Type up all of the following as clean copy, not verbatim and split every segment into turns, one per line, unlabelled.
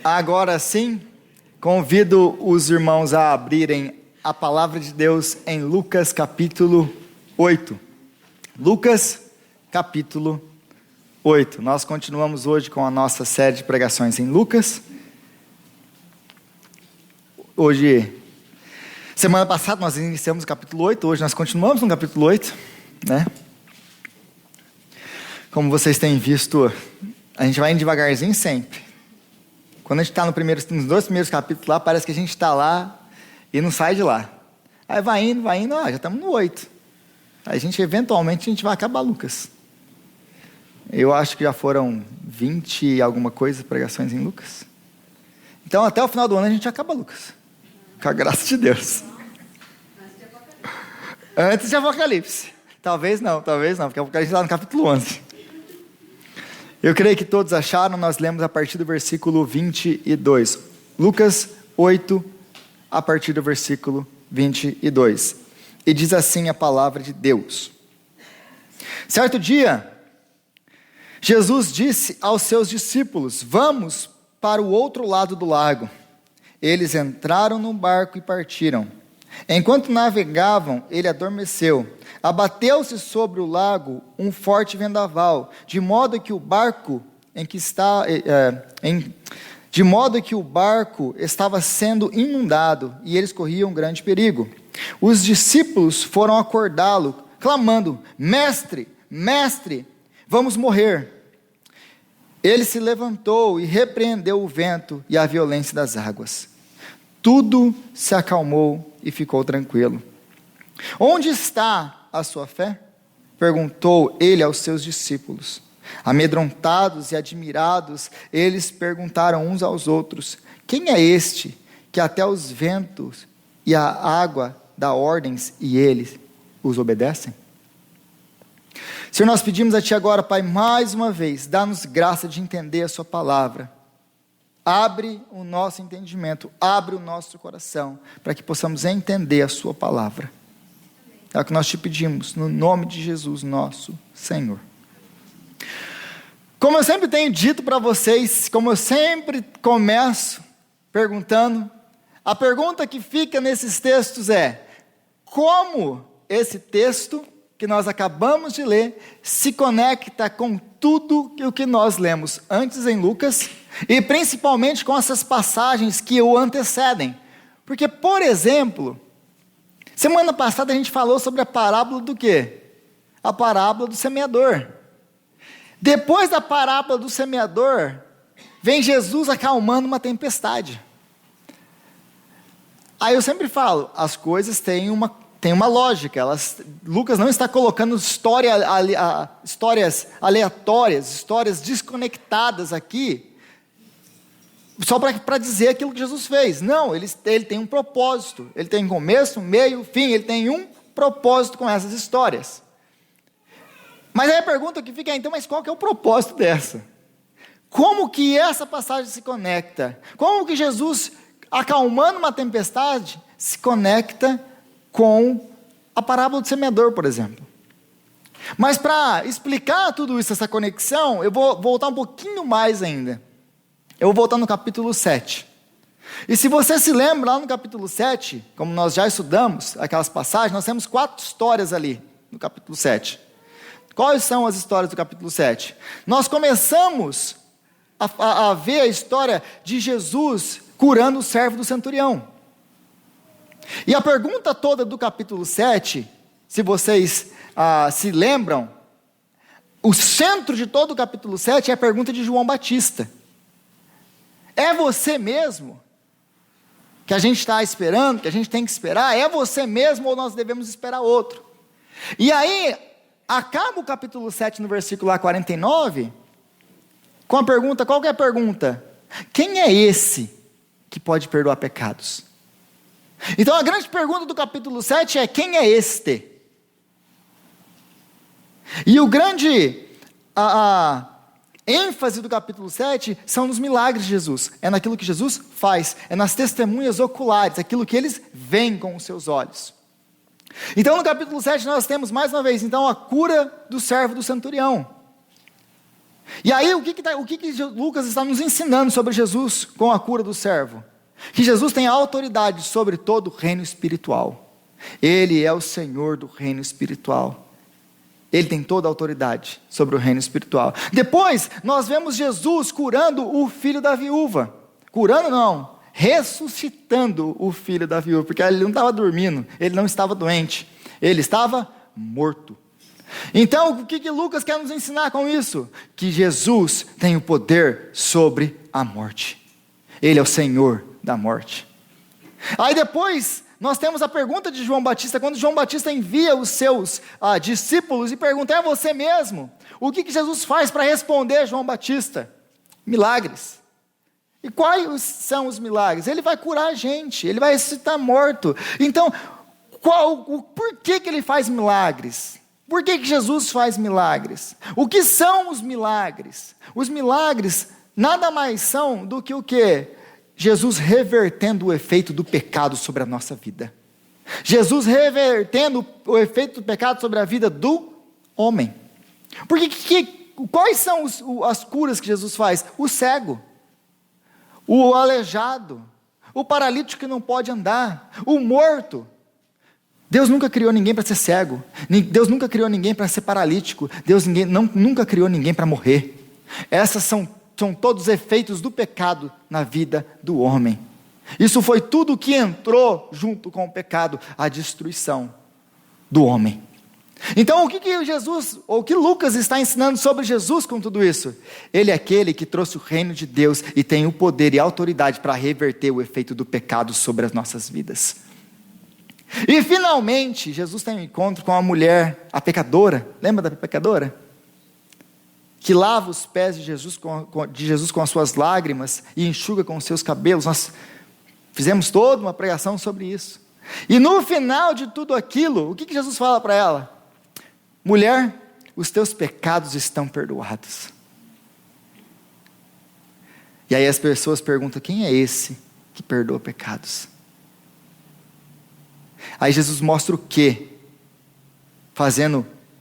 Agora sim, convido os irmãos a abrirem a palavra de Deus em Lucas capítulo 8. Lucas capítulo 8. Nós continuamos hoje com a nossa série de pregações em Lucas. Hoje, semana passada nós iniciamos o capítulo 8, hoje nós continuamos no capítulo 8, né? Como vocês têm visto, a gente vai indo devagarzinho sempre. Quando a gente está nos dois primeiros capítulos lá, parece que a gente está lá e não sai de lá. Aí vai indo, já estamos no 8. Aí eventualmente a gente vai acabar Lucas. Eu acho que já foram 20 e alguma coisa pregações em Lucas. Então até o final do ano a gente acaba Lucas. Com a graça de Deus. Antes de Apocalipse. Talvez não, porque Apocalipse está no capítulo 11. Eu creio que todos acharam, nós lemos a partir do versículo 22. Lucas 8, a partir do versículo 22. E diz assim a palavra de Deus. Certo dia, Jesus disse aos seus discípulos: vamos para o outro lado do lago. Eles entraram no barco e partiram. Enquanto navegavam, ele adormeceu. Abateu-se sobre o lago um forte vendaval, de modo que o barco estava sendo inundado, e eles corriam grande perigo. Os discípulos foram acordá-lo, clamando: Mestre, mestre, vamos morrer. Ele se levantou e repreendeu o vento e a violência das águas. Tudo se acalmou e ficou tranquilo. Onde está a sua fé? Perguntou ele aos seus discípulos. Amedrontados e admirados, eles perguntaram uns aos outros: quem é este que até os ventos e a água dá ordens e eles os obedecem? Senhor, nós pedimos a Ti agora, Pai, mais uma vez, dá-nos graça de entender a Sua palavra. Abre o nosso entendimento, abre o nosso coração, para que possamos entender a Sua palavra. É o que nós Te pedimos, no nome de Jesus, nosso Senhor. Como eu sempre tenho dito para vocês, como eu sempre começo perguntando, a pergunta que fica nesses textos é: como esse texto que nós acabamos de ler se conecta com tudo o que nós lemos antes em Lucas, e principalmente com essas passagens que o antecedem? Porque, por exemplo, semana passada a gente falou sobre a parábola do quê? A parábola do semeador. Depois da parábola do semeador, vem Jesus acalmando uma tempestade. Aí eu sempre falo, as coisas têm uma lógica. Lucas não está colocando histórias aleatórias, histórias desconectadas aqui, só para dizer aquilo que Jesus fez. Não, ele tem um propósito. Ele tem começo, meio, fim. Ele tem um propósito com essas histórias. Mas aí a pergunta que fica então, mas qual que é o propósito dessa? Como que essa passagem se conecta? Como que Jesus, acalmando uma tempestade, se conecta com a parábola do semeador, por exemplo? Mas para explicar tudo isso, essa conexão, eu vou voltar um pouquinho mais ainda. Eu vou voltar no capítulo 7. E se você se lembra, lá no capítulo 7, como nós já estudamos aquelas passagens, nós temos 4 histórias ali no capítulo 7. Quais são as histórias do capítulo 7? Nós começamos a ver a história de Jesus curando o servo do centurião. E a pergunta toda do capítulo 7, se vocês se lembram, o centro de todo o capítulo 7 é a pergunta de João Batista. É você mesmo que a gente está esperando, que a gente tem que esperar? É você mesmo ou nós devemos esperar outro? E aí, acaba o capítulo 7 no versículo 49, com a pergunta, qual que é a pergunta? Quem é esse que pode perdoar pecados? Então a grande pergunta do capítulo 7 é: quem é este? E o grande ênfase do capítulo 7 são nos milagres de Jesus, é naquilo que Jesus faz, é nas testemunhas oculares, aquilo que eles veem com os seus olhos. Então no capítulo 7 nós temos mais uma vez então a cura do servo do centurião. E aí, o que Lucas está nos ensinando sobre Jesus com a cura do servo? Que Jesus tem autoridade sobre todo o reino espiritual. Ele é o Senhor do reino espiritual. Ele tem toda a autoridade sobre o reino espiritual. Depois, nós vemos Jesus curando o filho da viúva. Curando não, ressuscitando o filho da viúva. Porque ele não estava dormindo, ele não estava doente. Ele estava morto. Então, o que Lucas quer nos ensinar com isso? Que Jesus tem o poder sobre a morte. Ele é o Senhor da morte. Aí depois, nós temos a pergunta de João Batista, quando João Batista envia os seus discípulos e pergunta: é você mesmo? O que Jesus faz para responder João Batista? Milagres. E quais são os milagres? Ele vai curar a gente, ele vai ressuscitar morto. Então, por que ele faz milagres? Por que Jesus faz milagres? O que são os milagres? Os milagres nada mais são do que o quê? Jesus revertendo o efeito do pecado sobre a nossa vida. Jesus revertendo o efeito do pecado sobre a vida do homem. Quais são as curas que Jesus faz? O cego, o aleijado, o paralítico que não pode andar, o morto. Deus nunca criou ninguém para ser cego. Deus nunca criou ninguém para ser paralítico. Deus nunca criou ninguém para morrer. Essas são todos os efeitos do pecado na vida do homem. Isso foi tudo que entrou junto com o pecado, a destruição do homem. Então, o que Lucas está ensinando sobre Jesus com tudo isso? Ele é aquele que trouxe o reino de Deus e tem o poder e a autoridade para reverter o efeito do pecado sobre as nossas vidas. E finalmente, Jesus tem um encontro com a mulher, a pecadora. Lembra da pecadora? Que lava os pés de Jesus com as suas lágrimas e enxuga com os seus cabelos. Nós fizemos toda uma pregação sobre isso. E no final de tudo aquilo, o que Jesus fala para ela? Mulher, os teus pecados estão perdoados. E aí as pessoas perguntam: quem é esse que perdoa pecados? Aí Jesus mostra o quê?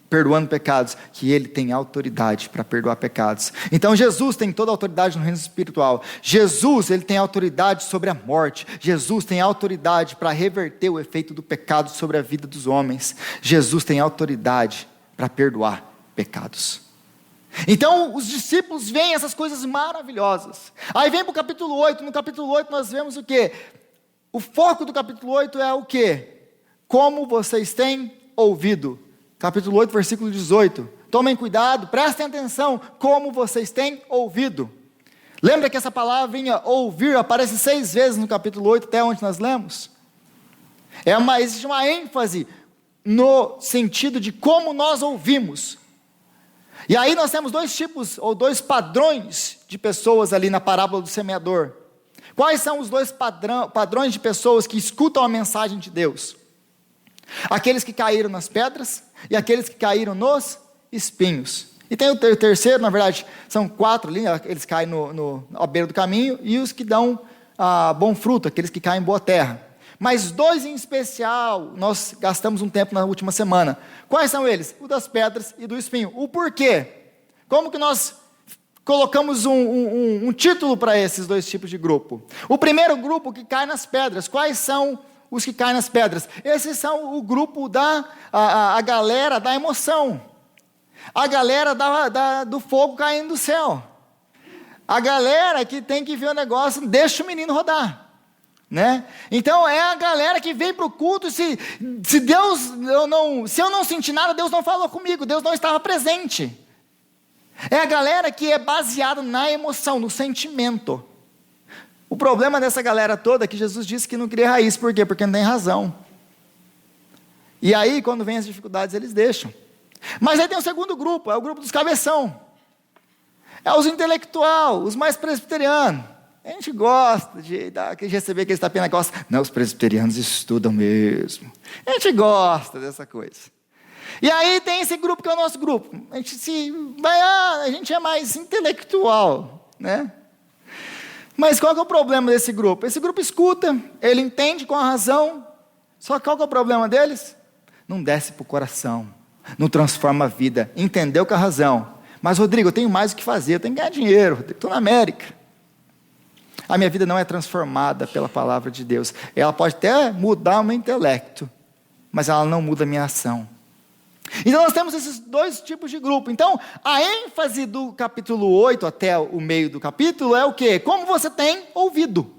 Perdoando pecados, que ele tem autoridade para perdoar pecados. Então Jesus tem toda a autoridade no reino espiritual. Jesus, ele tem autoridade sobre a morte. Jesus tem autoridade para reverter o efeito do pecado sobre a vida dos homens. Jesus tem autoridade para perdoar pecados. Então os discípulos veem essas coisas maravilhosas. Aí vem para o capítulo 8, no capítulo 8 nós vemos o quê? O foco do capítulo 8 é o quê? Como vocês têm ouvido. Capítulo 8, versículo 18. Tomem cuidado, prestem atenção, como vocês têm ouvido. Lembra que essa palavra ouvir aparece 6 vezes no capítulo 8, até onde nós lemos? Existe uma ênfase no sentido de como nós ouvimos. E aí nós temos 2 tipos, ou 2 padrões de pessoas ali na parábola do semeador. Quais são os 2 padrões de pessoas que escutam a mensagem de Deus? Aqueles que caíram nas pedras e aqueles que caíram nos espinhos. E tem o terceiro, na verdade, são 4 ali, eles caem à beira do caminho, e os que dão bom fruto, aqueles que caem em boa terra. Mas 2 em especial, nós gastamos um tempo na última semana. Quais são eles? O das pedras e do espinho. O porquê? Como que nós colocamos um título para esses 2 tipos de grupo? O primeiro grupo que cai nas pedras. Quais são os que caem nas pedras? Esses são o grupo a galera da emoção. A galera do fogo caindo do céu. A galera que tem que ver o negócio, deixa o menino rodar. Né? Então é a galera que vem para o culto. Se eu não sentir nada, Deus não falou comigo, Deus não estava presente. É a galera que é baseada na emoção, no sentimento. O problema dessa galera toda é que Jesus disse que não cria raiz. Por quê? Porque não tem razão. E aí, quando vem as dificuldades, eles deixam. Mas aí tem o segundo grupo, é o grupo dos cabeção. É os intelectual, os mais presbiterianos. A gente gosta de receber aquele tapinha na costa. Não, os presbiterianos estudam mesmo. A gente gosta dessa coisa. E aí tem esse grupo que é o nosso grupo. A gente é mais intelectual, né? Mas qual que é o problema desse grupo? Esse grupo escuta, ele entende com a razão. Só que qual que é o problema deles? Não desce para o coração, não transforma a vida. Entendeu com a razão, Mas, Rodrigo, eu tenho mais o que fazer, eu tenho que ganhar dinheiro, estou na América. A minha vida não é transformada pela palavra de Deus. Ela pode até mudar o meu intelecto, mas ela não muda a minha ação. Então nós temos esses dois tipos de grupo. Então, a ênfase do capítulo 8 até o meio do capítulo é o quê? Como você tem ouvido.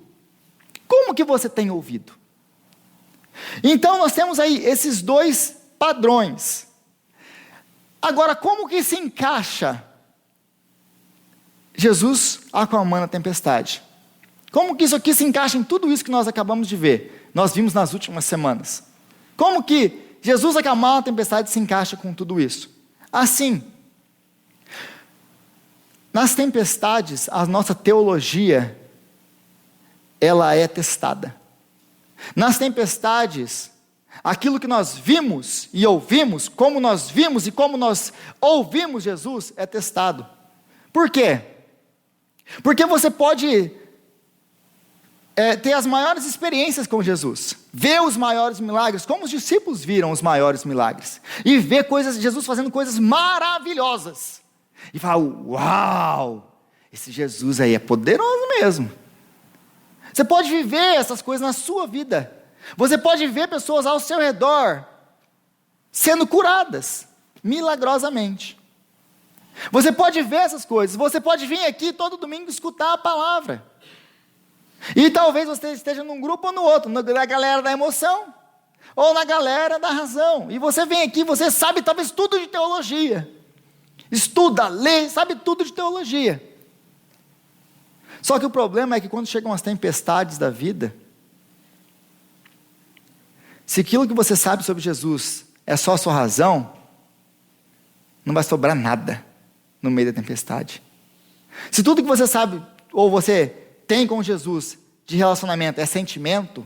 Como que você tem ouvido? Então nós temos aí esses dois padrões. Agora, como que se encaixa Jesus acalmando a tempestade? Como que isso aqui se encaixa em tudo isso que nós acabamos de ver? Nós vimos nas últimas semanas. Como que Jesus acalmar a tempestade se encaixa com tudo isso? Assim, nas tempestades, a nossa teologia, ela é testada. Nas tempestades, aquilo que nós vimos e ouvimos, como nós vimos e como nós ouvimos Jesus, é testado. Por quê? Porque você pode ter as maiores experiências com Jesus, ver os maiores milagres, como os discípulos viram os maiores milagres, e ver Jesus fazendo coisas maravilhosas, e falar, uau, esse Jesus aí é poderoso mesmo. Você pode viver essas coisas na sua vida, você pode ver pessoas ao seu redor, sendo curadas, milagrosamente. Você pode ver essas coisas, você pode vir aqui todo domingo escutar a palavra, e talvez você esteja num grupo ou no outro, na galera da emoção, ou na galera da razão, e você vem aqui, você sabe talvez tudo de teologia, estuda, lê, sabe tudo de teologia, só que o problema é que quando chegam as tempestades da vida, se aquilo que você sabe sobre Jesus é só a sua razão, não vai sobrar nada no meio da tempestade. Se tudo que você sabe, ou você tem com Jesus de relacionamento é sentimento,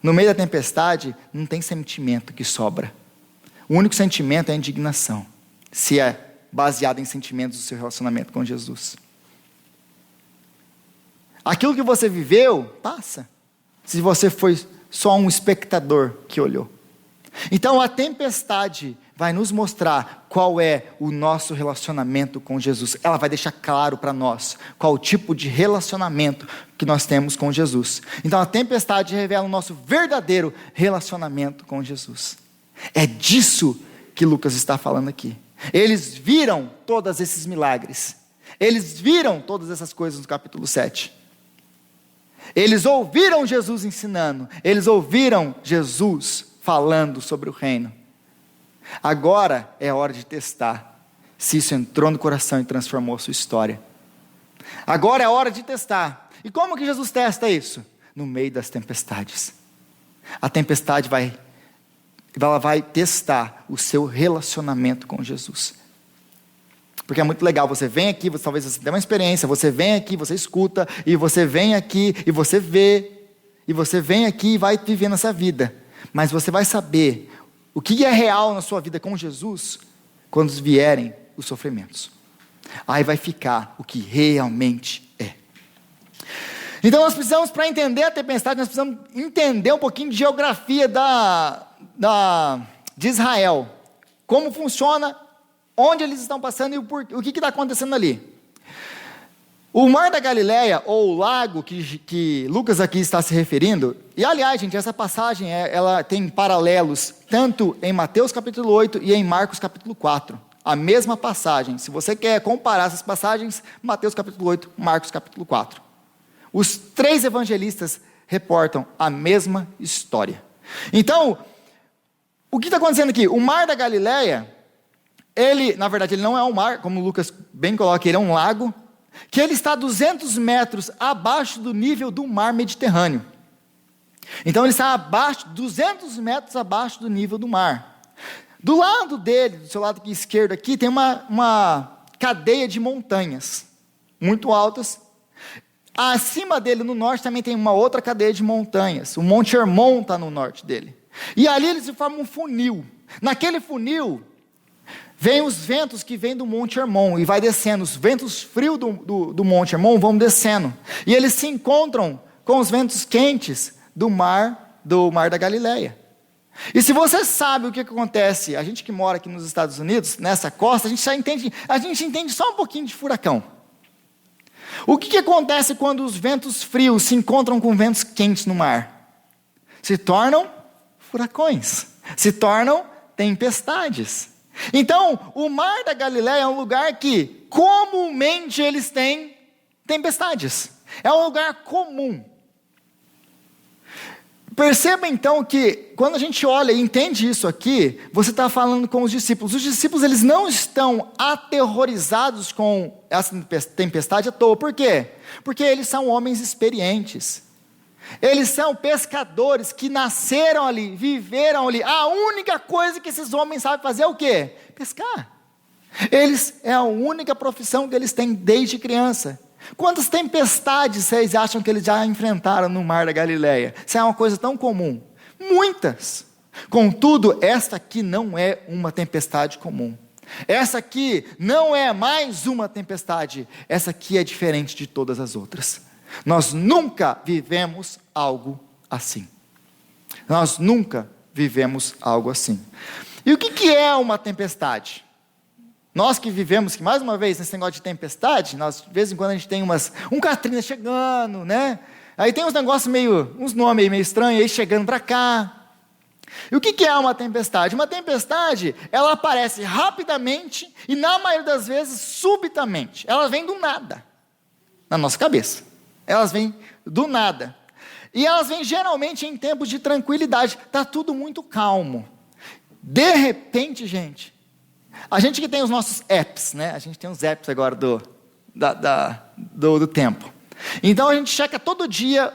no meio da tempestade não tem sentimento que sobra. O único sentimento é a indignação, se é baseado em sentimentos do seu relacionamento com Jesus. Aquilo que você viveu, passa, se você foi só um espectador que olhou. Então a tempestade vai nos mostrar qual é o nosso relacionamento com Jesus. Ela vai deixar claro para nós qual o tipo de relacionamento que nós temos com Jesus. Então a tempestade revela o nosso verdadeiro relacionamento com Jesus. É disso que Lucas está falando aqui. Eles viram todos esses milagres. Eles viram todas essas coisas no capítulo 7. Eles ouviram Jesus ensinando. Eles ouviram Jesus falando sobre o reino. Agora é hora de testar se isso entrou no coração e transformou a sua história. Agora é hora de testar. E como que Jesus testa isso? No meio das tempestades. A tempestade vai testar o seu relacionamento com Jesus. Porque é muito legal, você vem aqui, talvez você tenha uma experiência, você vem aqui, você escuta, e você vem aqui, e você vê, e você vem aqui e vai vivendo essa vida. Mas você vai saber o que é real na sua vida com Jesus quando vierem os sofrimentos. Aí vai ficar o que realmente é. Então nós precisamos, para entender a tempestade, nós precisamos entender um pouquinho de geografia de Israel. Como funciona, onde eles estão passando e o que está acontecendo ali. O Mar da Galileia, ou o lago que Lucas aqui está se referindo, e aliás, gente, essa passagem ela tem paralelos tanto em Mateus capítulo 8 e em Marcos capítulo 4. A mesma passagem. Se você quer comparar essas passagens, Mateus capítulo 8, Marcos capítulo 4. Os três evangelistas reportam a mesma história. Então, o que está acontecendo aqui? O Mar da Galileia, na verdade, ele não é um mar, como o Lucas bem coloca, ele é um lago, que ele está 200 metros abaixo do nível do mar Mediterrâneo. Então ele está 200 metros abaixo do nível do mar. Do lado dele, do seu lado esquerdo aqui, tem uma cadeia de montanhas, muito altas. Acima dele, no norte, também tem uma outra cadeia de montanhas. O Monte Hermon está no norte dele. E ali eles se formam um funil. Naquele funil, vem os ventos que vêm do Monte Hermon e vai descendo. Os ventos frios do Monte Hermon vão descendo. E eles se encontram com os ventos quentes do mar da Galileia. E se você sabe o que acontece, a gente que mora aqui nos Estados Unidos, nessa costa, a gente entende só um pouquinho de furacão. O que acontece quando os ventos frios se encontram com ventos quentes no mar? Se tornam furacões, se tornam tempestades. Então, o mar da Galileia é um lugar que comumente eles têm tempestades. É um lugar comum. Perceba então que quando a gente olha e entende isso aqui, você está falando com os discípulos. Os discípulos, eles não estão aterrorizados com essa tempestade à toa. Por quê? Porque eles são homens experientes. Eles são pescadores que nasceram ali, viveram ali. A única coisa que esses homens sabem fazer é o quê? Pescar. É a única profissão que eles têm desde criança. Quantas tempestades vocês acham que eles já enfrentaram no mar da Galileia? Isso é uma coisa tão comum. Muitas. Contudo, esta aqui não é uma tempestade comum. Essa aqui não é mais uma tempestade. Essa aqui é diferente de todas as outras. Nós nunca vivemos algo assim. Nós nunca vivemos algo assim. E o que é uma tempestade? Nós que vivemos, que mais uma vez, nesse negócio de tempestade, nós, de vez em quando a gente tem um Katrina chegando, né? Aí tem uns negócios uns nomes meio estranhos aí chegando para cá. E o que é uma tempestade? Uma tempestade, ela aparece rapidamente e na maioria das vezes subitamente. Ela vem do nada, na nossa cabeça. Elas vêm do nada. E elas vêm geralmente em tempos de tranquilidade. Está tudo muito calmo. De repente, gente, a gente que tem os nossos apps, né? A gente tem os apps agora do tempo. Então a gente checa todo dia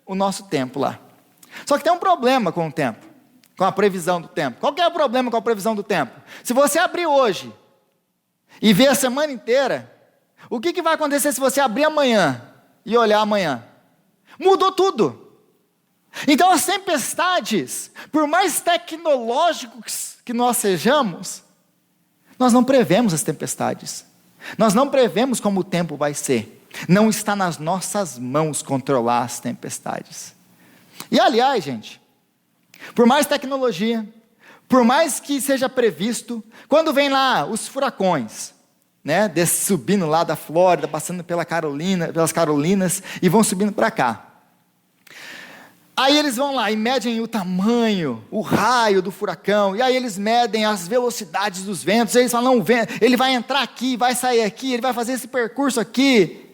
o nosso tempo lá. Só que tem um problema com o tempo, com a previsão do tempo. Qual que é o problema com a previsão do tempo? Se você abrir hoje e ver a semana inteira, o que vai acontecer se você abrir amanhã e olhar amanhã? Mudou tudo. Então as tempestades, por mais tecnológicos que nós sejamos, nós não prevemos as tempestades. Nós não prevemos como o tempo vai ser. Não está nas nossas mãos controlar as tempestades. E aliás, gente, por mais tecnologia, por mais que seja previsto, quando vem lá os furacões, né, subindo lá da Flórida, passando pelas Carolinas e vão subindo para cá. Aí eles vão lá e medem o tamanho, o raio do furacão, e aí eles medem as velocidades dos ventos, eles falam, não, ele vai entrar aqui, vai sair aqui, ele vai fazer esse percurso aqui.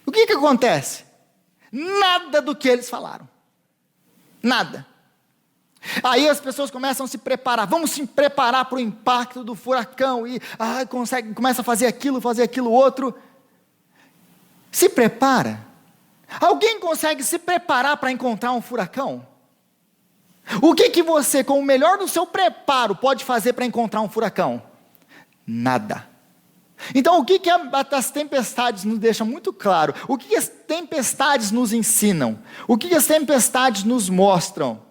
O que acontece? Nada do que eles falaram. Nada. Aí as pessoas começam a se preparar, vamos se preparar para o impacto do furacão, e começa a fazer aquilo outro. Se prepara. Alguém consegue se preparar para encontrar um furacão? O que você, com o melhor do seu preparo, pode fazer para encontrar um furacão? Nada. Então o que as tempestades nos deixam muito claro? O que as tempestades nos ensinam? O que as tempestades nos mostram?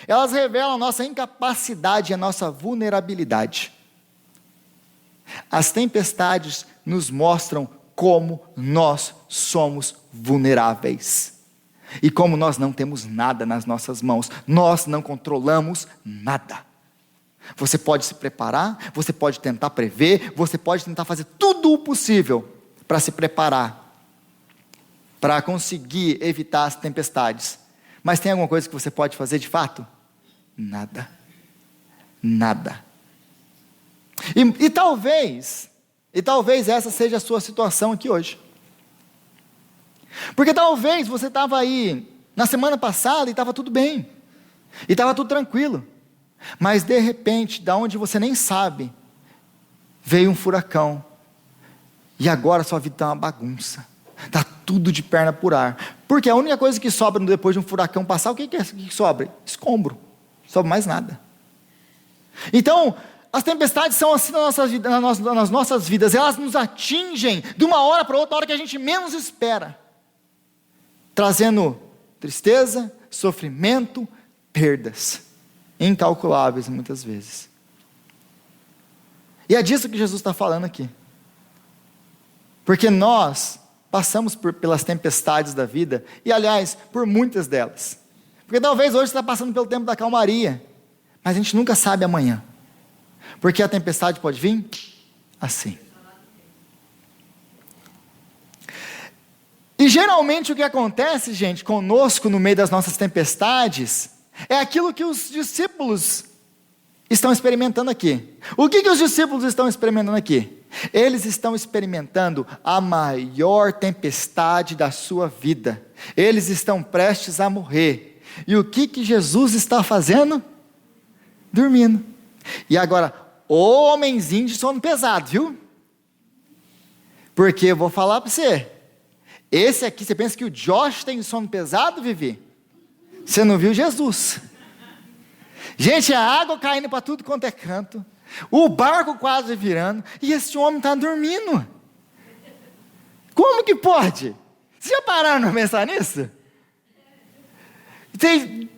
Elas revelam a nossa incapacidade e a nossa vulnerabilidade. As tempestades nos mostram como nós somos vulneráveis. E como nós não temos nada nas nossas mãos. Nós não controlamos nada. Você pode se preparar, você pode tentar prever, você pode tentar fazer tudo o possível para se preparar, para conseguir evitar as tempestades. Mas tem alguma coisa que você pode fazer de fato? Nada. Nada. E talvez essa seja a sua situação aqui hoje. Porque talvez você estava aí na semana passada e estava tudo bem. E estava tudo tranquilo. Mas de repente, da onde você nem sabe, veio um furacão. E agora sua vida está uma bagunça. Está tudo de perna por ar. Porque a única coisa que sobra depois de um furacão passar, o que sobra? Escombro. Não sobra mais nada. Então, as tempestades são assim nas nossas vidas. Elas nos atingem de uma hora para outra, na hora que a gente menos espera. Trazendo tristeza, sofrimento, perdas. Incalculáveis muitas vezes. E é disso que Jesus está falando aqui. Porque nós passamos pelas tempestades da vida, e aliás, por muitas delas. Porque talvez hoje você está passando pelo tempo da calmaria, Mas a gente nunca sabe amanhã. Porque a tempestade pode vir assim. E geralmente o que acontece, gente, conosco no meio das nossas tempestades, é aquilo que os discípulos estão experimentando aqui. O que os discípulos estão experimentando aqui? Eles estão experimentando a maior tempestade da sua vida. Eles estão prestes a morrer. E o que Jesus está fazendo? Dormindo. E agora, homenzinho de sono pesado, viu? Porque eu vou falar para você. Esse aqui, você pensa que o Josh tem sono pesado, Vivi? Você não viu Jesus. Gente, a água caindo para tudo quanto é canto. O barco quase virando. E esse homem está dormindo. Como que pode? Vocês já pararam para pensar nisso?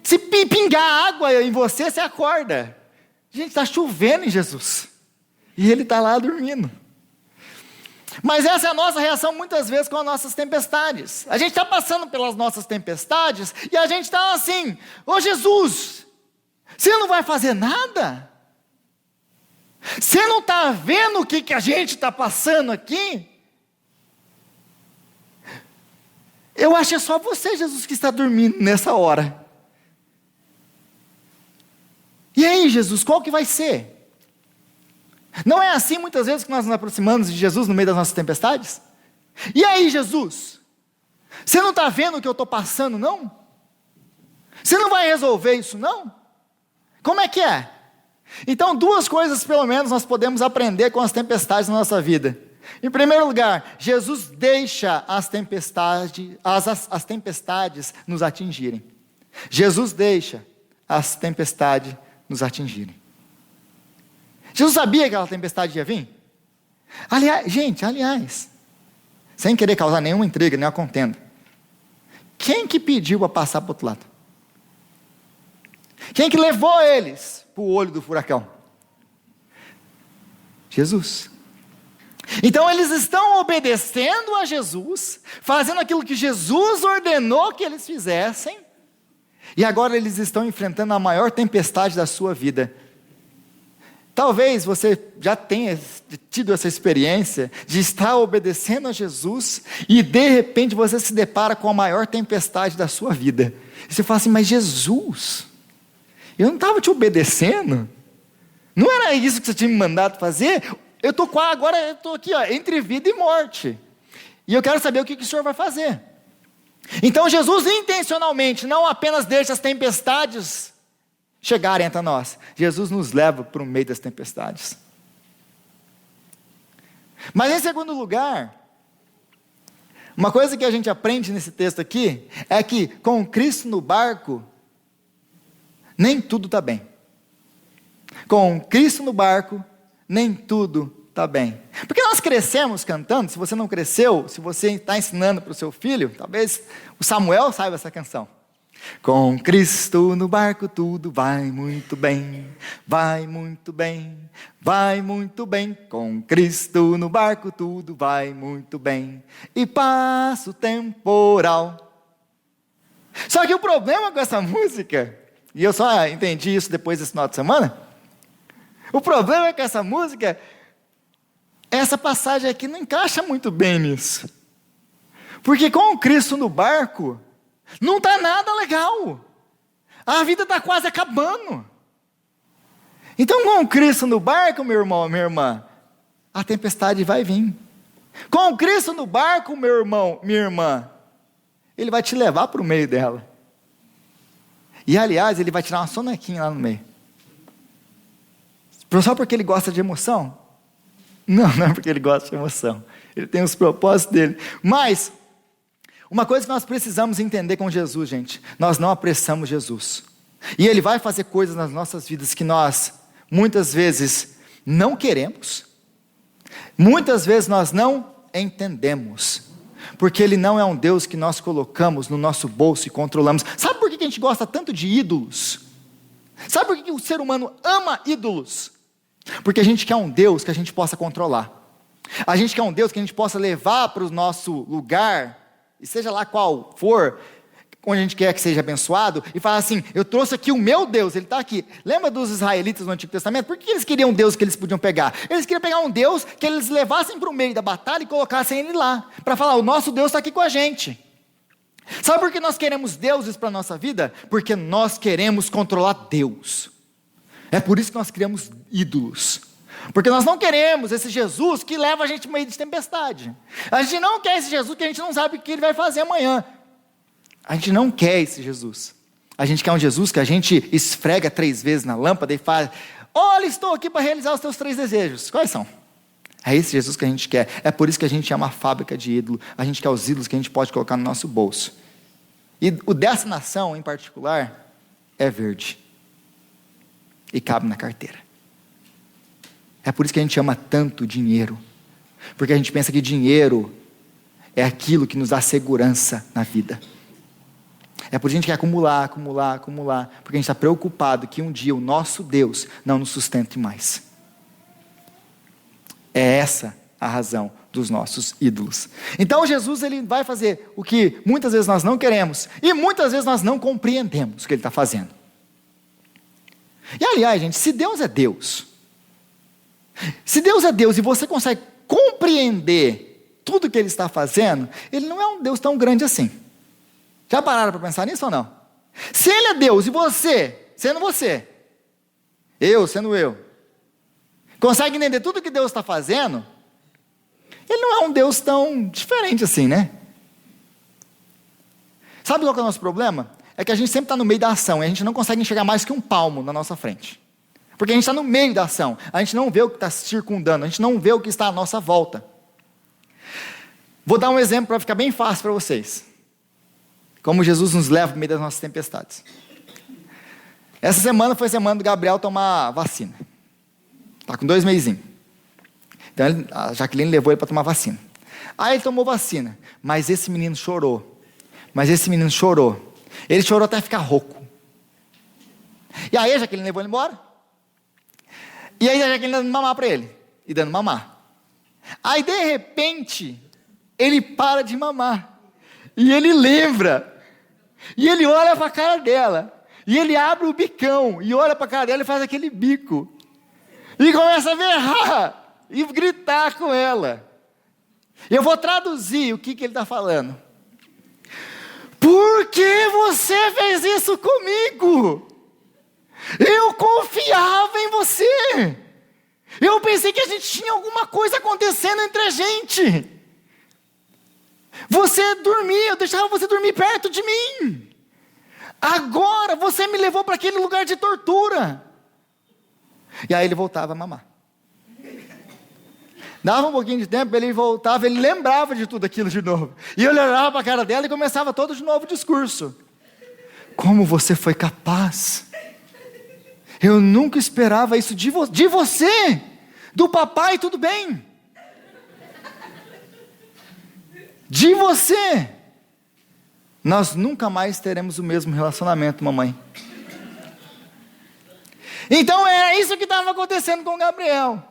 Se pingar água em você, você acorda. Gente, está chovendo em Jesus. E ele está lá dormindo. Mas essa é a nossa reação muitas vezes com as nossas tempestades. A gente está passando pelas nossas tempestades e a gente está assim: ô Jesus, você não vai fazer nada? Você não está vendo o que a gente está passando aqui? Eu acho que é só você, Jesus, que está dormindo nessa hora. E aí, Jesus, qual que vai ser? Não é assim muitas vezes que nós nos aproximamos de Jesus no meio das nossas tempestades? E aí, Jesus? Você não está vendo o que eu estou passando, não? Você não vai resolver isso, não? Como é que é? Então, duas coisas pelo menos nós podemos aprender com as tempestades na nossa vida. Em primeiro lugar, Jesus deixa as tempestades nos atingirem. Jesus deixa as tempestades nos atingirem. Jesus sabia que aquela tempestade ia vir? Aliás, sem querer causar nenhuma intriga, nenhuma contenda, quem que pediu para passar para o outro lado? Quem que levou eles para o olho do furacão? Jesus. Então eles estão obedecendo a Jesus, fazendo aquilo que Jesus ordenou que eles fizessem, e agora eles estão enfrentando a maior tempestade da sua vida. Talvez você já tenha tido essa experiência de estar obedecendo a Jesus e de repente você se depara com a maior tempestade da sua vida. E você fala assim: mas Jesus, eu não estava te obedecendo? Não era isso que você tinha me mandado fazer? Agora eu estou aqui, entre vida e morte. E eu quero saber o que o Senhor vai fazer. Então Jesus intencionalmente não apenas deixa as tempestades chegarem até nós. Jesus nos leva para o meio das tempestades. Mas em segundo lugar, uma coisa que a gente aprende nesse texto aqui, é que com Cristo no barco, nem tudo está bem. Com Cristo no barco, nem tudo está bem. Porque nós crescemos cantando. Se você não cresceu, se você está ensinando para o seu filho, talvez o Samuel saiba essa canção. Com Cristo no barco tudo vai muito bem, vai muito bem, vai muito bem. Com Cristo no barco tudo vai muito bem, e passa o temporal. Só que o problema com essa música, e eu só entendi isso depois desse final de semana, o problema é que essa música, essa passagem aqui não encaixa muito bem nisso. Porque com Cristo no barco, não está nada legal. A vida está quase acabando. Então, com Cristo no barco, meu irmão, minha irmã, a tempestade vai vir. Com Cristo no barco, meu irmão, minha irmã, Ele vai te levar para o meio dela. E, aliás, Ele vai tirar uma sonequinha lá no meio. Só porque Ele gosta de emoção? Não, não é porque Ele gosta de emoção. Ele tem os propósitos dele. Mas uma coisa que nós precisamos entender com Jesus, gente: nós não apressamos Jesus. E Ele vai fazer coisas nas nossas vidas que nós, muitas vezes, não queremos. Muitas vezes nós não entendemos. Porque Ele não é um Deus que nós colocamos no nosso bolso e controlamos. Sabe por que a gente gosta tanto de ídolos? Sabe por que o ser humano ama ídolos? Porque a gente quer um Deus que a gente possa controlar. A gente quer um Deus que a gente possa levar para o nosso lugar, e seja lá qual for, onde a gente quer que seja abençoado, e fala assim, eu trouxe aqui o meu Deus, ele está aqui. Lembra dos israelitas no Antigo Testamento? Por que eles queriam um Deus que eles podiam pegar? Eles queriam pegar um Deus que eles levassem para o meio da batalha e colocassem ele lá, para falar, o nosso Deus está aqui com a gente. Sabe por que nós queremos deuses para a nossa vida? Porque nós queremos controlar Deus. É por isso que nós criamos ídolos. Porque nós não queremos esse Jesus que leva a gente no meio de tempestade. A gente não quer esse Jesus que a gente não sabe o que ele vai fazer amanhã. A gente não quer esse Jesus. A gente quer um Jesus que a gente esfrega 3 vezes na lâmpada e fala, olha, estou aqui para realizar os teus 3 desejos. Quais são? É esse Jesus que a gente quer. É por isso que a gente é uma fábrica de ídolo. A gente quer os ídolos que a gente pode colocar no nosso bolso. E o dessa nação em particular é verde. E cabe na carteira. É por isso que a gente ama tanto dinheiro. Porque a gente pensa que dinheiro é aquilo que nos dá segurança na vida. É por isso que a gente quer acumular. Porque a gente está preocupado que um dia o nosso Deus não nos sustente mais. É essa a razão dos nossos ídolos. Então Jesus ele vai fazer o que muitas vezes nós não queremos. E muitas vezes nós não compreendemos o que ele está fazendo. E aliás, gente, se Deus é Deus e você consegue compreender tudo que ele está fazendo, ele não é um Deus tão grande assim. Já pararam para pensar nisso ou não? Se ele é Deus e você, sendo você, eu sendo eu, consegue entender tudo que Deus está fazendo, ele não é um Deus tão diferente assim, né? Sabe qual que é o nosso problema? É que a gente sempre está no meio da ação, e a gente não consegue enxergar mais que um palmo na nossa frente. Porque a gente está no meio da ação, a gente não vê o que está circundando, a gente não vê o que está à nossa volta. Vou dar um exemplo para ficar bem fácil para vocês. Como Jesus nos leva no meio das nossas tempestades. Essa semana foi a semana do Gabriel tomar vacina. Está com 2 mesinhos. Então a Jaqueline levou ele para tomar vacina. Aí ele tomou vacina, mas esse menino chorou. Ele chorou até ficar rouco. E aí a Jaqueline levou ele embora. E aí a Jaqueline dando mamar para ele. E dando mamar. Aí de repente, ele para de mamar. E ele lembra. E ele olha para a cara dela. E ele abre o bicão. E olha para a cara dela e faz aquele bico. E começa a berrar. E gritar com ela. Eu vou traduzir o que ele está falando. Por que você fez isso comigo? Eu confiava em você. Eu pensei que a gente tinha alguma coisa acontecendo entre a gente. Você dormia, eu deixava você dormir perto de mim. Agora você me levou para aquele lugar de tortura. E aí ele voltava a mamar. Dava um pouquinho de tempo, ele voltava, ele lembrava de tudo aquilo de novo. E eu olhava para a cara dela e começava todo de novo o discurso. Como você foi capaz? Eu nunca esperava isso de você. Do papai, tudo bem. De você. Nós nunca mais teremos o mesmo relacionamento, mamãe. Então era isso que estava acontecendo com Gabriel.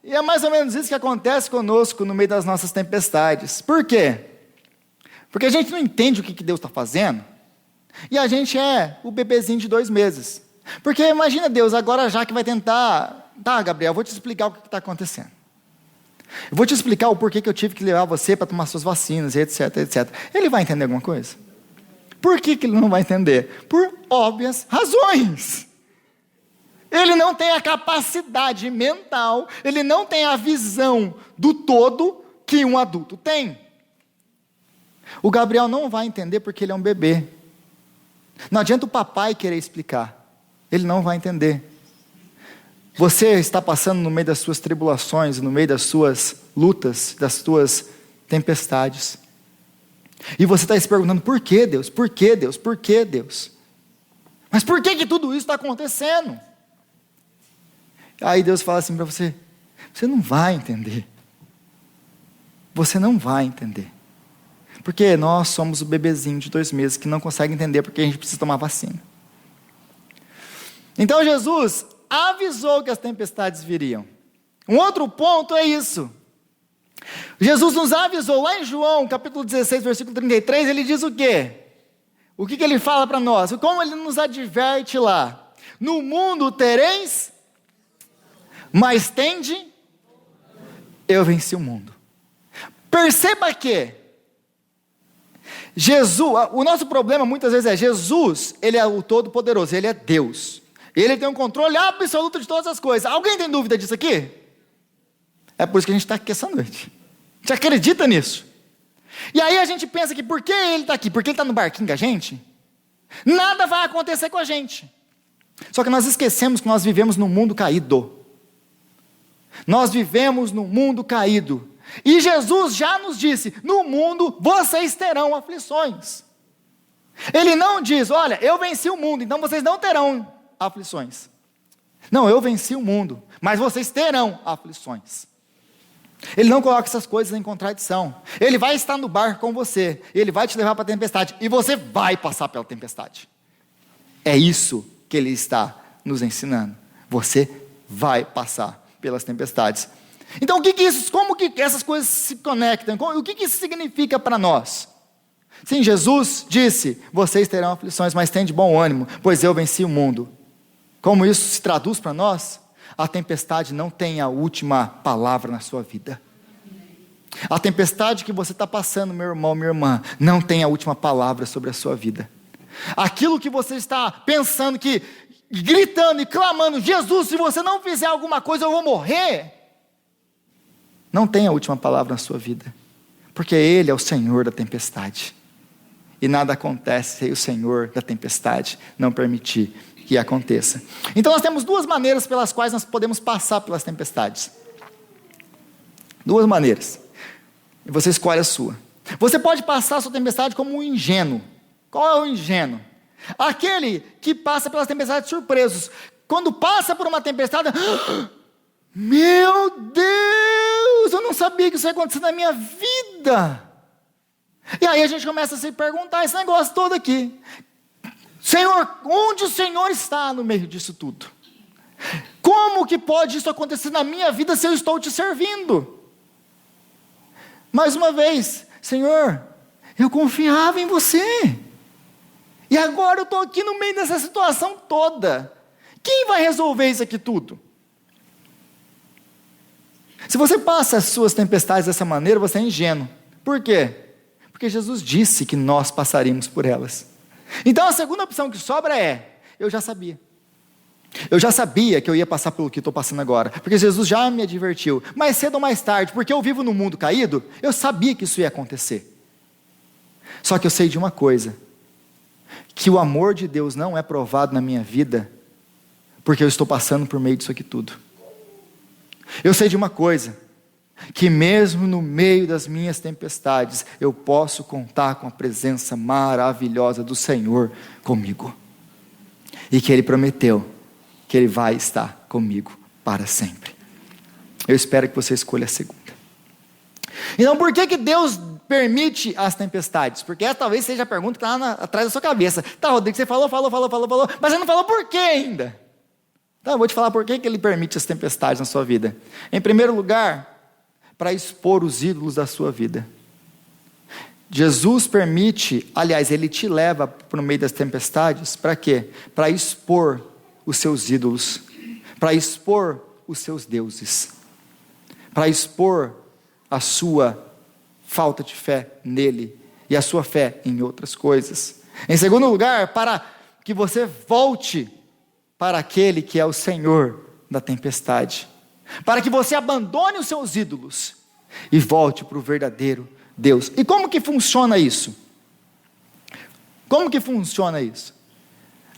E é mais ou menos isso que acontece conosco no meio das nossas tempestades. Por quê? Porque a gente não entende o que Deus está fazendo. E a gente é o bebezinho de 2 meses. Porque imagina Deus agora já que vai tentar... Tá, Gabriel, eu vou te explicar o que está acontecendo. Eu vou te explicar o porquê que eu tive que levar você para tomar suas vacinas, etc, etc. Ele vai entender alguma coisa? Por que ele não vai entender? Por óbvias razões. Ele não tem a capacidade mental, ele não tem a visão do todo que um adulto tem. O Gabriel não vai entender porque ele é um bebê. Não adianta o papai querer explicar. Ele não vai entender. Você está passando no meio das suas tribulações, no meio das suas lutas, das suas tempestades. E você está se perguntando, por que Deus? Por que Deus? Por que Deus? Mas por que tudo isso está acontecendo? Aí Deus fala assim para você, você não vai entender. Você não vai entender. Porque nós somos o bebezinho de 2 meses que não consegue entender porque a gente precisa tomar vacina. Então Jesus avisou que as tempestades viriam. Um outro ponto é isso. Jesus nos avisou lá em João, capítulo 16, versículo 33, ele diz o quê? o que ele fala para nós? Como ele nos adverte lá? No mundo tereis, mas tende, eu venci o mundo. Perceba que Jesus, o nosso problema muitas vezes é, Jesus, ele é o Todo-Poderoso, ele é Deus. Ele tem um controle absoluto de todas as coisas. Alguém tem dúvida disso aqui? É por isso que a gente está aqui essa noite. A gente acredita nisso. E aí a gente pensa que por que ele está aqui? Porque ele está no barquinho com a gente? Nada vai acontecer com a gente. Só que nós esquecemos que nós vivemos num mundo caído. Nós vivemos num mundo caído. E Jesus já nos disse, no mundo vocês terão aflições. Ele não diz, olha, eu venci o mundo, então vocês não terão aflições. Não, eu venci o mundo, mas vocês terão aflições. Ele não coloca essas coisas em contradição. Ele vai estar no barco com você, ele vai te levar para a tempestade, e você vai passar pela tempestade. É isso que ele está nos ensinando. Você vai passar pelas tempestades. Então como que essas coisas se conectam? O que isso significa para nós? Sim, Jesus disse, vocês terão aflições, mas tenham de bom ânimo, pois eu venci o mundo. Como isso se traduz para nós? A tempestade não tem a última palavra na sua vida. A tempestade que você está passando, meu irmão, minha irmã, não tem a última palavra sobre a sua vida. Aquilo que você está pensando, gritando e clamando, Jesus, se você não fizer alguma coisa eu vou morrer, não tem a última palavra na sua vida, porque Ele é o Senhor da tempestade, e nada acontece sem o Senhor da tempestade não permitir que aconteça. Então nós temos duas maneiras pelas quais nós podemos passar pelas tempestades. Duas maneiras. E você escolhe a sua. Você pode passar a sua tempestade como um ingênuo. Qual é o ingênuo? Aquele que passa pelas tempestades surpresos. Quando passa por uma tempestade, meu Deus, eu não sabia que isso ia acontecer na minha vida. E aí a gente começa a se perguntar esse negócio todo aqui. Senhor, onde o Senhor está no meio disso tudo? Como que pode isso acontecer na minha vida se eu estou te servindo? Mais uma vez, Senhor, eu confiava em você. E agora eu estou aqui no meio dessa situação toda. Quem vai resolver isso aqui tudo? Se você passa as suas tempestades dessa maneira, você é ingênuo. Por quê? Porque Jesus disse que nós passaríamos por elas. Então a segunda opção que sobra é, eu já sabia. Eu já sabia que eu ia passar pelo que estou passando agora, porque Jesus já me advertiu, mais cedo ou mais tarde, porque eu vivo num mundo caído, eu sabia que isso ia acontecer. Só que eu sei de uma coisa, que o amor de Deus não é provado na minha vida, porque eu estou passando por meio disso aqui tudo. Eu sei de uma coisa, que mesmo no meio das minhas tempestades, eu posso contar com a presença maravilhosa do Senhor comigo. E que Ele prometeu que Ele vai estar comigo para sempre. Eu espero que você escolha a segunda. Então por que Deus permite as tempestades? Porque essa talvez seja a pergunta que está atrás da sua cabeça. Tá, Rodrigo, você falou, mas você não falou por que ainda. Então eu vou te falar por que Ele permite as tempestades na sua vida. Em primeiro lugar, para expor os ídolos da sua vida. Jesus permite, aliás, Ele te leva para o meio das tempestades, para quê? Para expor os seus ídolos, para expor os seus deuses, para expor a sua falta de fé nele, e a sua fé em outras coisas. Em segundo lugar, para que você volte para aquele que é o Senhor da tempestade, para que você abandone os seus ídolos e volte para o verdadeiro Deus. E como que funciona isso? Como que funciona isso?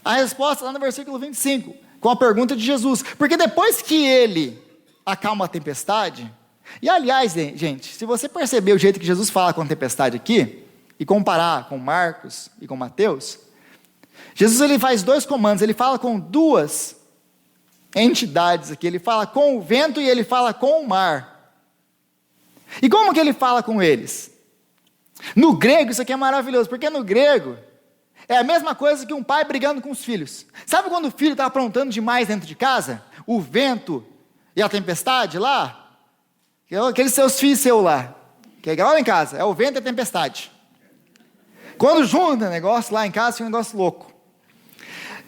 A resposta está no versículo 25, com a pergunta de Jesus. Porque depois que Ele acalma a tempestade, e aliás, gente, se você perceber o jeito que Jesus fala com a tempestade aqui, e comparar com Marcos e com Mateus, Jesus ele faz dois comandos, ele fala com duas entidades aqui, ele fala com o vento e ele fala com o mar. E como que ele fala com eles? No grego isso aqui é maravilhoso, porque no grego é a mesma coisa que um pai brigando com os filhos. Sabe quando o filho está aprontando demais dentro de casa? O vento e a tempestade lá? Aqueles seus filhos seus lá, que é igual lá em casa, é o vento e a tempestade. Quando junta negócio lá em casa, fica um negócio louco.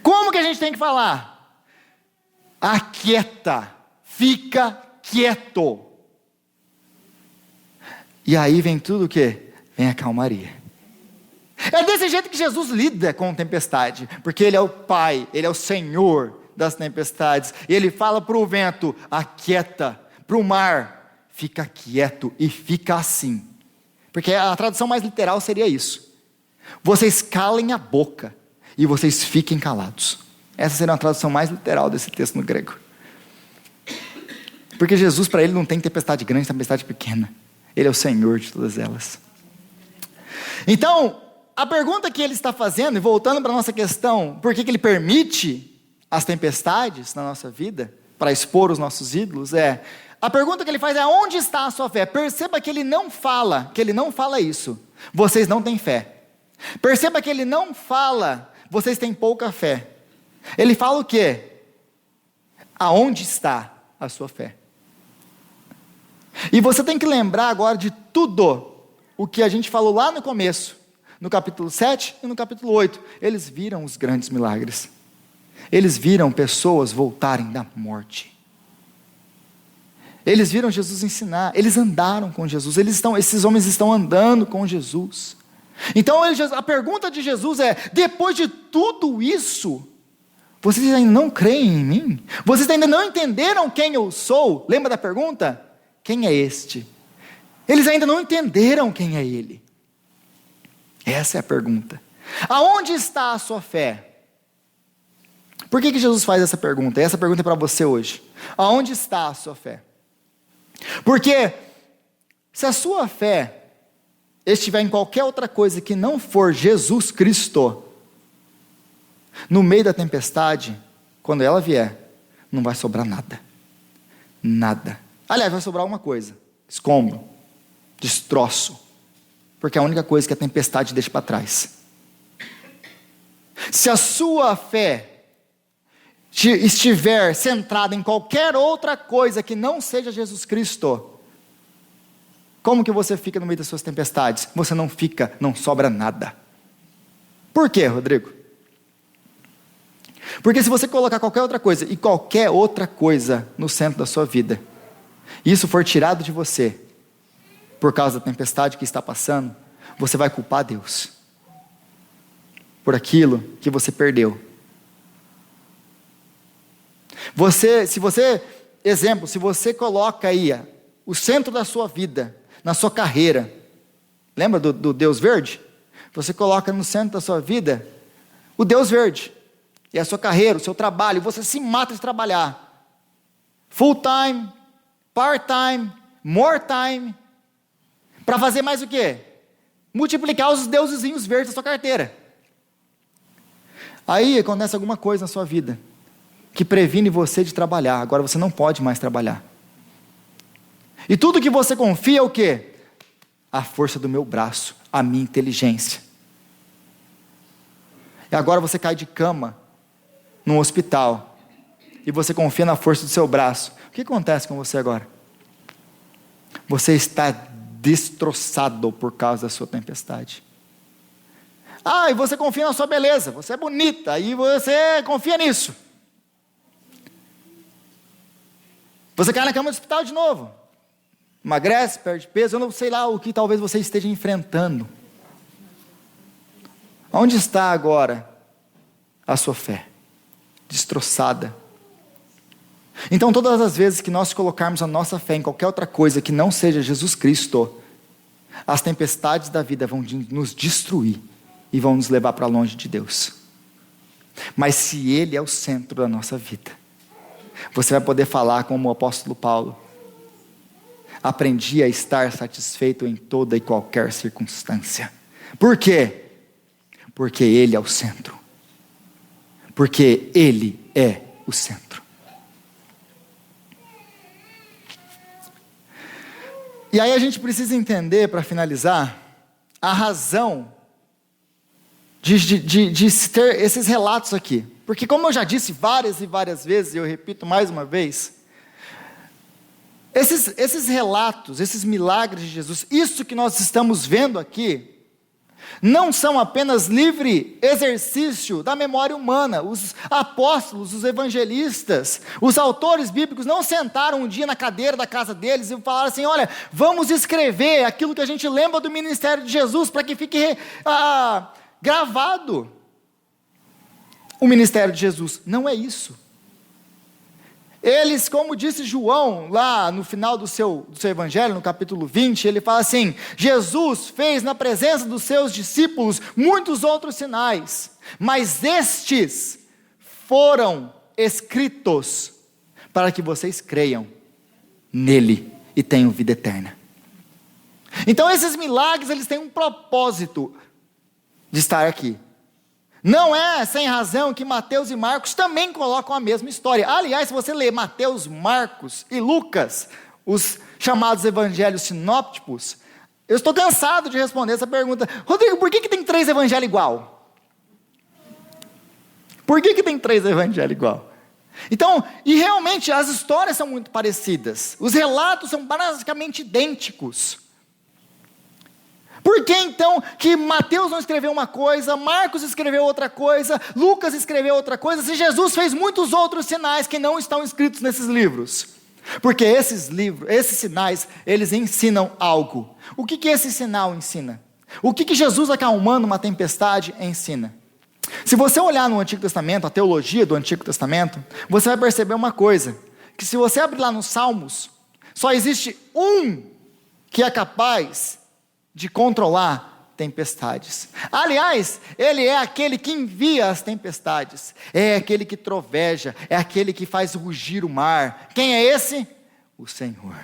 Como que a gente tem que falar? Aquieta, fica quieto. E aí vem tudo o quê? Vem a calmaria. É desse jeito que Jesus lida com a tempestade, porque Ele é o Pai, Ele é o Senhor das tempestades, e Ele fala para o vento, aquieta, para o mar, fica quieto e fica assim, porque a tradução mais literal seria isso, vocês calem a boca, e vocês fiquem calados. Essa seria uma tradução mais literal desse texto no grego, porque Jesus, para Ele não tem tempestade grande, tempestade pequena, Ele é o Senhor de todas elas. Então, a pergunta que Ele está fazendo, e voltando para a nossa questão, por que Ele permite as tempestades na nossa vida, para expor os nossos ídolos, a pergunta que Ele faz é, onde está a sua fé? Perceba que Ele não fala isso, vocês não têm fé. Perceba que Ele não fala, vocês têm pouca fé. Ele fala o quê? Aonde está a sua fé? E você tem que lembrar agora de tudo o que a gente falou lá no começo, no capítulo 7 e no capítulo 8, eles viram os grandes milagres. Eles viram pessoas voltarem da morte. Eles viram Jesus ensinar, eles andaram com Jesus, esses homens estão andando com Jesus. Então a pergunta de Jesus é, depois de tudo isso, vocês ainda não creem em mim? Vocês ainda não entenderam quem eu sou? Lembra da pergunta? Quem é este? Eles ainda não entenderam quem é Ele. Essa é a pergunta. Aonde está a sua fé? Por que Jesus faz essa pergunta? Essa pergunta é para você hoje. Aonde está a sua fé? Porque se a sua fé estiver em qualquer outra coisa que não for Jesus Cristo, no meio da tempestade, quando ela vier, não vai sobrar nada. Nada. Aliás, vai sobrar uma coisa: escombro, destroço. Porque é a única coisa que a tempestade deixa para trás. Se a sua fé estiver centrada em qualquer outra coisa que não seja Jesus Cristo, como que você fica no meio das suas tempestades? Você não fica, não sobra nada. Por quê, Rodrigo? Porque se você colocar qualquer outra coisa, e qualquer outra coisa no centro da sua vida, e isso for tirado de você, por causa da tempestade que está passando, você vai culpar Deus por aquilo que você perdeu. Se você coloca aí o centro da sua vida, na sua carreira, lembra do Deus verde? Você coloca no centro da sua vida o Deus verde, e a sua carreira, o seu trabalho, você se mata de trabalhar, full time, part time, more time, para fazer mais o quê? Multiplicar os deusezinhos verdes da sua carteira. Aí acontece alguma coisa na sua vida que previne você de trabalhar. Agora você não pode mais trabalhar. E tudo que você confia é o quê? A força do meu braço, a minha inteligência. E agora você cai de cama num hospital e você confia na força do seu braço. O que acontece com você agora? Você está destroçado por causa da sua tempestade. E você confia na sua beleza, você é bonita, e você confia nisso. Você cai na cama do hospital de novo, emagrece, perde peso, eu não sei lá o que talvez você esteja enfrentando. Onde está agora a sua fé? Destroçada. Então todas as vezes que nós colocarmos a nossa fé em qualquer outra coisa que não seja Jesus Cristo, as tempestades da vida vão nos destruir e vão nos levar para longe de Deus. Mas se Ele é o centro da nossa vida, você vai poder falar como o apóstolo Paulo: aprendi a estar satisfeito em toda e qualquer circunstância. Por quê? Porque Ele é o centro. Porque Ele é o centro. E aí a gente precisa entender, para finalizar, a razão de ter esses relatos aqui. Porque como eu já disse várias e várias vezes, e eu repito mais uma vez, esses relatos, esses milagres de Jesus, isso que nós estamos vendo aqui, não são apenas livre exercício da memória humana. Os apóstolos, os evangelistas, os autores bíblicos não sentaram um dia na cadeira da casa deles e falaram assim: olha, vamos escrever aquilo que a gente lembra do ministério de Jesus para que fique gravado o ministério de Jesus. Não é isso. Eles, como disse João, lá no final do seu evangelho, no capítulo 20, ele fala assim: Jesus fez na presença dos seus discípulos muitos outros sinais, mas estes foram escritos para que vocês creiam nele e tenham vida eterna. Então esses milagres, eles têm um propósito de estar aqui. Não é sem razão que Mateus e Marcos também colocam a mesma história. Aliás, se você ler Mateus, Marcos e Lucas, os chamados evangelhos sinópticos, eu estou cansado de responder essa pergunta: Rodrigo, por que tem 3 evangelhos igual? Por que tem 3 evangelhos igual? Então, e realmente as histórias são muito parecidas, os relatos são basicamente idênticos. Por que então que Mateus não escreveu uma coisa, Marcos escreveu outra coisa, Lucas escreveu outra coisa, se Jesus fez muitos outros sinais que não estão escritos nesses livros? Porque esses sinais, eles ensinam algo. O que esse sinal ensina? O que Jesus acalmando uma tempestade ensina? Se você olhar no Antigo Testamento, a teologia do Antigo Testamento, você vai perceber uma coisa, que se você abrir lá nos Salmos, só existe um que é capaz de controlar tempestades. Aliás, ele é aquele que envia as tempestades, é aquele que troveja, é aquele que faz rugir o mar. Quem é esse? O Senhor.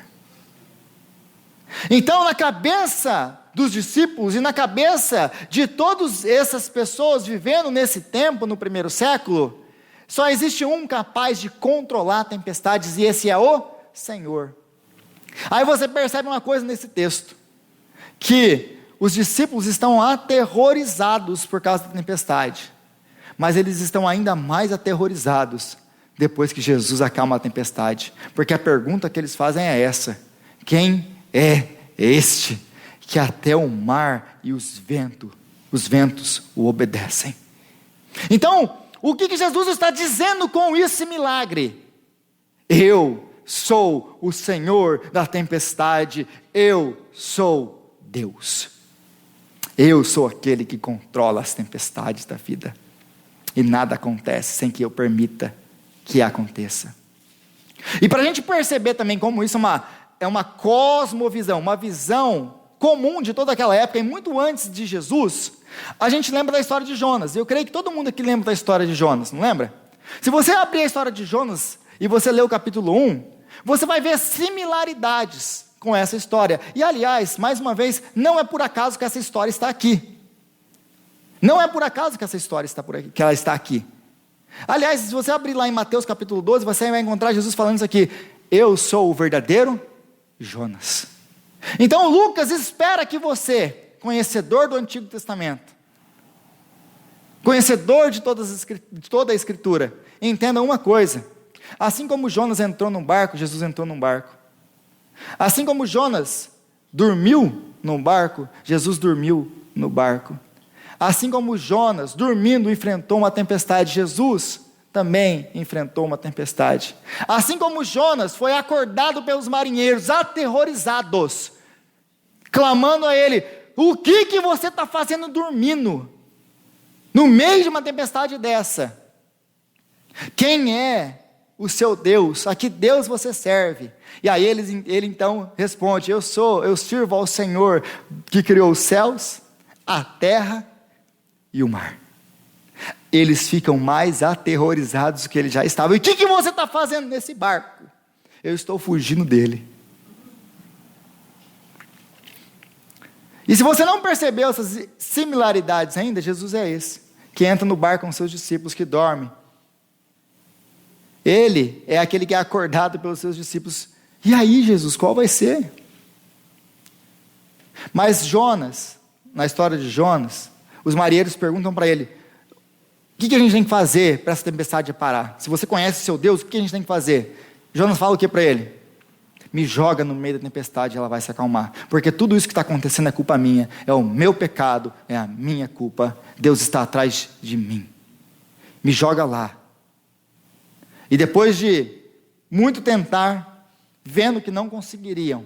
Então, na cabeça dos discípulos e na cabeça de todas essas pessoas vivendo nesse tempo, no primeiro século, só existe um capaz de controlar tempestades, e esse é o Senhor. Aí você percebe uma coisa nesse texto, que os discípulos estão aterrorizados por causa da tempestade, mas eles estão ainda mais aterrorizados depois que Jesus acalma a tempestade, porque a pergunta que eles fazem é essa: quem é este que até o mar e os ventos o obedecem? Então, o que Jesus está dizendo com esse milagre? Eu sou o Senhor da tempestade, eu sou Deus. Eu sou aquele que controla as tempestades da vida, e nada acontece sem que eu permita que aconteça. E para a gente perceber também como isso é uma cosmovisão, uma visão comum de toda aquela época, e muito antes de Jesus, a gente lembra da história de Jonas. Eu creio que todo mundo aqui lembra da história de Jonas, não lembra? Se você abrir a história de Jonas e você ler o capítulo 1, você vai ver similaridades com essa história. E aliás, mais uma vez, não é por acaso que essa história está aqui. Não é por acaso que essa história está por aqui, que ela está aqui. Aliás, se você abrir lá em Mateus capítulo 12, você vai encontrar Jesus falando isso aqui: eu sou o verdadeiro Jonas. Então Lucas espera que você, conhecedor do Antigo Testamento, conhecedor de toda a Escritura, entenda uma coisa: assim como Jonas entrou num barco, Jesus entrou num barco. Assim como Jonas dormiu num barco, Jesus dormiu no barco. Assim como Jonas, dormindo, enfrentou uma tempestade, Jesus também enfrentou uma tempestade. Assim como Jonas foi acordado pelos marinheiros, aterrorizados, clamando a ele: o que você está fazendo dormindo, no meio de uma tempestade dessa? Quem é o seu Deus? A que Deus você serve? E aí ele então responde: eu sirvo ao Senhor que criou os céus, a terra e o mar. Eles ficam mais aterrorizados do que eles já estavam. E o que você está fazendo nesse barco? Eu estou fugindo dele. E se você não percebeu essas similaridades ainda, Jesus é esse, que entra no barco com seus discípulos, que dorme. Ele é aquele que é acordado pelos seus discípulos. E aí, Jesus, qual vai ser? Mas Jonas, na história de Jonas, os marinheiros perguntam para ele: o que a gente tem que fazer para essa tempestade parar? Se você conhece o seu Deus, o que a gente tem que fazer? Jonas fala o que para ele? me joga no meio da tempestade e ela vai se acalmar. Porque tudo isso que está acontecendo é culpa minha, é o meu pecado, é a minha culpa. Deus está atrás de mim. Me joga lá. E depois de muito tentar, vendo que não conseguiriam,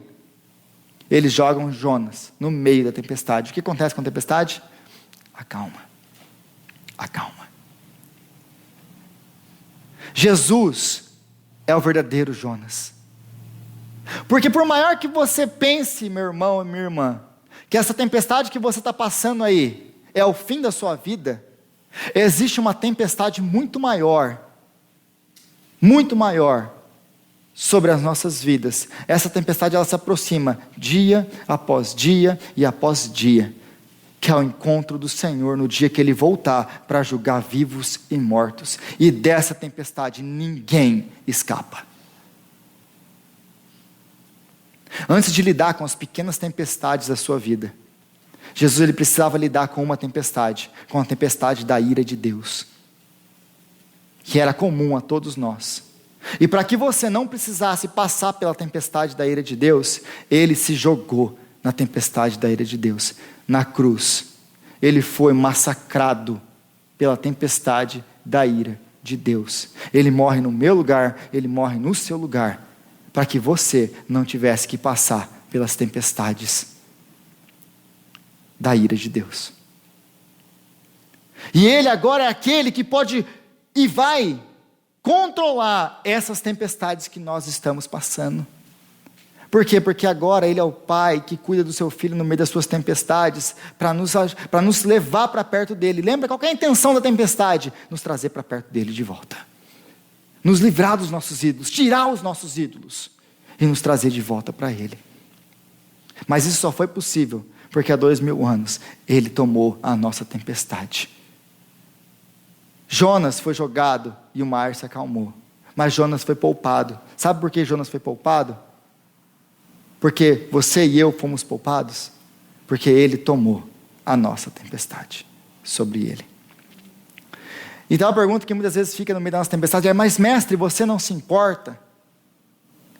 eles jogam Jonas no meio da tempestade. O que acontece com a tempestade? Acalma. Acalma. Jesus é o verdadeiro Jonas. Porque por maior que você pense, meu irmão e minha irmã, que essa tempestade que você está passando aí é o fim da sua vida, existe uma tempestade muito maior sobre as nossas vidas. Essa tempestade, ela se aproxima dia após dia e após dia, que é o encontro do Senhor no dia que Ele voltar para julgar vivos e mortos. E dessa tempestade ninguém escapa. Antes de lidar com as pequenas tempestades da sua vida, Jesus ele precisava lidar com uma tempestade, com a tempestade da ira de Deus, que era comum a todos nós. E para que você não precisasse passar pela tempestade da ira de Deus, Ele se jogou na tempestade da ira de Deus, na cruz. Ele foi massacrado pela tempestade da ira de Deus. Ele morre no meu lugar, Ele morre no seu lugar, para que você não tivesse que passar pelas tempestades da ira de Deus. E Ele agora é aquele que pode e vai controlar essas tempestades que nós estamos passando. Por quê? Porque agora Ele é o Pai que cuida do seu Filho no meio das suas tempestades, para nos levar para perto dEle. Lembra qual é a intenção da tempestade? Nos trazer para perto dEle de volta. Nos livrar dos nossos ídolos, tirar os nossos ídolos e nos trazer de volta para Ele. Mas isso só foi possível porque há 2000 anos Ele tomou a nossa tempestade. Jonas foi jogado e o mar se acalmou, mas Jonas foi poupado. Sabe por que Jonas foi poupado? Porque você e eu fomos poupados, porque Ele tomou a nossa tempestade sobre Ele. Então a pergunta que muitas vezes fica no meio da nossa tempestade é: mas mestre, você não se importa?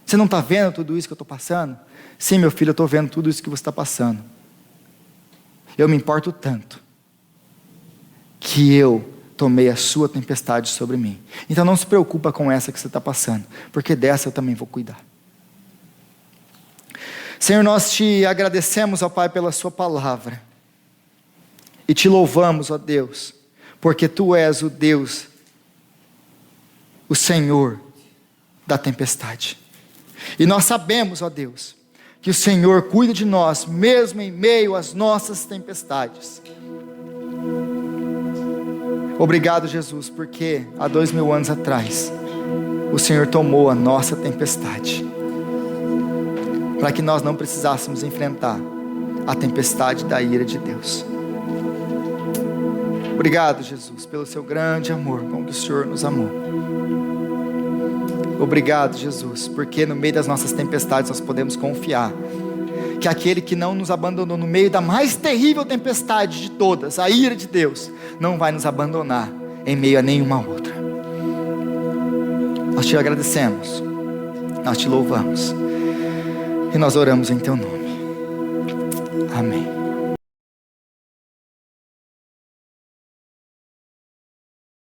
Você não está vendo tudo isso que eu estou passando? Sim, meu filho, eu estou vendo tudo isso que você está passando. Eu me importo tanto que eu tomei a sua tempestade sobre mim. Então não se preocupa com essa que você está passando, porque dessa eu também vou cuidar. Senhor, nós te agradecemos, ó Pai, pela sua palavra. E te louvamos, ó Deus, porque Tu és o Deus, o Senhor da tempestade. E nós sabemos, ó Deus, que o Senhor cuida de nós, mesmo em meio às nossas tempestades. Obrigado, Jesus, porque há 2000 anos atrás, o Senhor tomou a nossa tempestade, para que nós não precisássemos enfrentar a tempestade da ira de Deus. Obrigado, Jesus, pelo seu grande amor com que o Senhor nos amou. Obrigado, Jesus, porque no meio das nossas tempestades nós podemos confiar que aquele que não nos abandonou no meio da mais terrível tempestade de todas, a ira de Deus, não vai nos abandonar em meio a nenhuma outra. Nós te agradecemos, nós te louvamos e nós oramos em Teu nome. Amém.